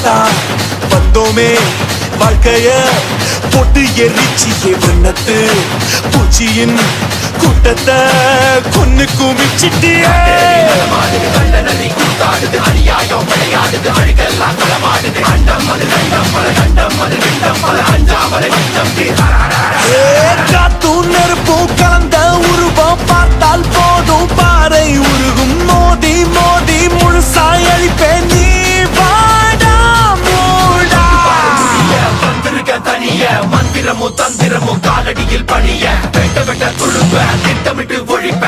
தான் வந்தோமே வாழ்க்கைய போட்டு எரிச்சியே வண்ணத்து பூச்சியின் கூட்டத்தை கொன்னு குமிச்சிட்டியே காத்தும் நெருப்பும் கலந்த உருவம் பார்த்தால் போதும் பாறை உருகும் மோதி மோதி முழுசாய் அழிப்பேன் நீ வாடா மூடா தனிய மந்திரமும் தந்திரமும் காலடியில் பணிய வெட்ட வெட்ட துழுப்ப திட்டமிட்டு ஒழிப்ப